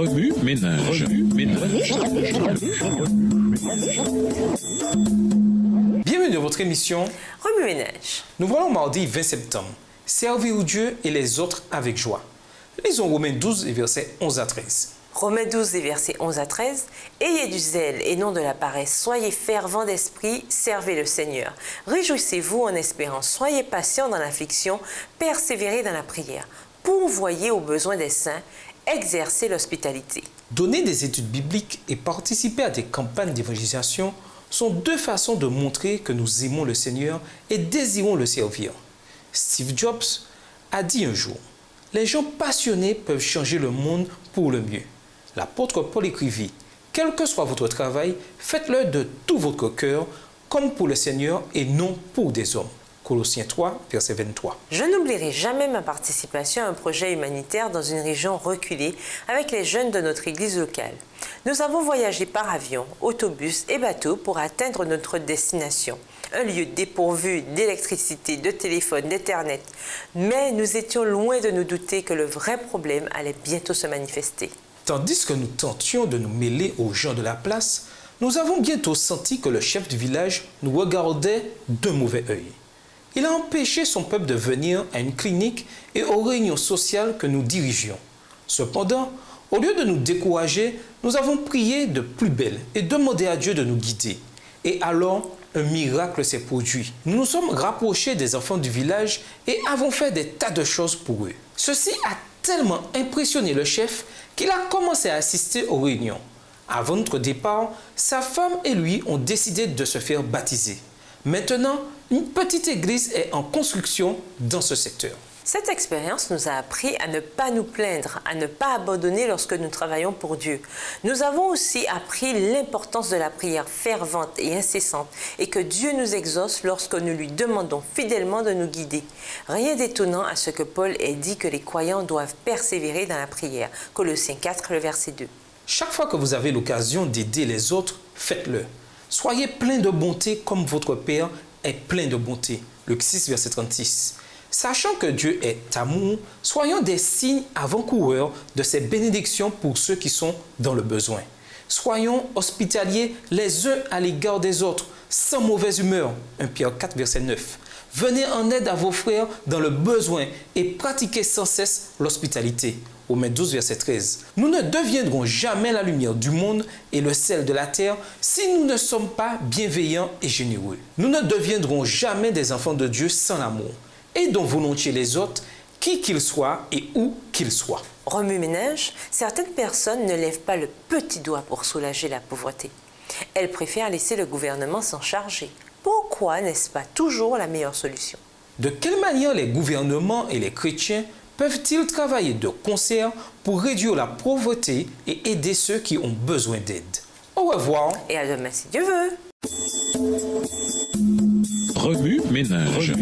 Remue ménage. Bienvenue dans votre émission Remue ménage. Nous voilà au mardi 20 septembre. Servir Dieu et les autres avec joie. Lisons Romains 12, versets 11 à 13. Romains 12, versets 11 à 13. Ayez du zèle et non de la paresse. Soyez fervents d'esprit, servez le Seigneur. Réjouissez-vous en espérance. Soyez patients dans l'affliction, persévérez dans la prière. Pourvoyez aux besoins des saints, exercez l'hospitalité. Donner des études bibliques et participer à des campagnes d'évangélisation sont deux façons de montrer que nous aimons le Seigneur et désirons le servir. Steve Jobs a dit un jour, « Les gens passionnés peuvent changer le monde pour le mieux. » L'apôtre Paul écrivit, « Quel que soit votre travail, faites-le de tout votre cœur, comme pour le Seigneur et non pour des hommes. » Colossiens 3, verset 23. Je n'oublierai jamais ma participation à un projet humanitaire dans une région reculée avec les jeunes de notre église locale. Nous avons voyagé par avion, autobus et bateau pour atteindre notre destination. Un lieu dépourvu d'électricité, de téléphone, d'Internet. Mais nous étions loin de nous douter que le vrai problème allait bientôt se manifester. Tandis que nous tentions de nous mêler aux gens de la place, nous avons bientôt senti que le chef du village nous regardait d'un mauvais œil. Il a empêché son peuple de venir à une clinique et aux réunions sociales que nous dirigions. Cependant, au lieu de nous décourager, nous avons prié de plus belle et demandé à Dieu de nous guider. Et alors, un miracle s'est produit. Nous nous sommes rapprochés des enfants du village et avons fait des tas de choses pour eux. Ceci a tellement impressionné le chef qu'il a commencé à assister aux réunions. Avant notre départ, sa femme et lui ont décidé de se faire baptiser. Maintenant, une petite église est en construction dans ce secteur. Cette expérience nous a appris à ne pas nous plaindre, à ne pas abandonner lorsque nous travaillons pour Dieu. Nous avons aussi appris l'importance de la prière fervente et incessante et que Dieu nous exauce lorsque nous lui demandons fidèlement de nous guider. Rien d'étonnant à ce que Paul ait dit que les croyants doivent persévérer dans la prière. Colossiens 4, le verset 2. Chaque fois que vous avez l'occasion d'aider les autres, faites-le. Soyez plein de bonté comme votre Père est plein de bonté. Luc 6, verset 36. Sachant que Dieu est amour, soyons des signes avant-coureurs de ses bénédictions pour ceux qui sont dans le besoin. Soyons hospitaliers les uns à l'égard des autres, sans mauvaise humeur. 1 Pierre 4, verset 9. Venez en aide à vos frères dans le besoin et pratiquez sans cesse l'hospitalité. Romains 12, verset 13. Nous ne deviendrons jamais la lumière du monde et le sel de la terre si nous ne sommes pas bienveillants et généreux. Nous ne deviendrons jamais des enfants de Dieu sans l'amour. Aidons volontiers les autres, qui qu'ils soient et où qu'ils soient. Remue ménage, certaines personnes ne lèvent pas le petit doigt pour soulager la pauvreté. Elles préfèrent laisser le gouvernement s'en charger. Pourquoi n'est-ce pas toujours la meilleure solution? De quelle manière les gouvernements et les chrétiens peuvent-ils travailler de concert pour réduire la pauvreté et aider ceux qui ont besoin d'aide? Au revoir. Et à demain si Dieu veut. Remue ménage.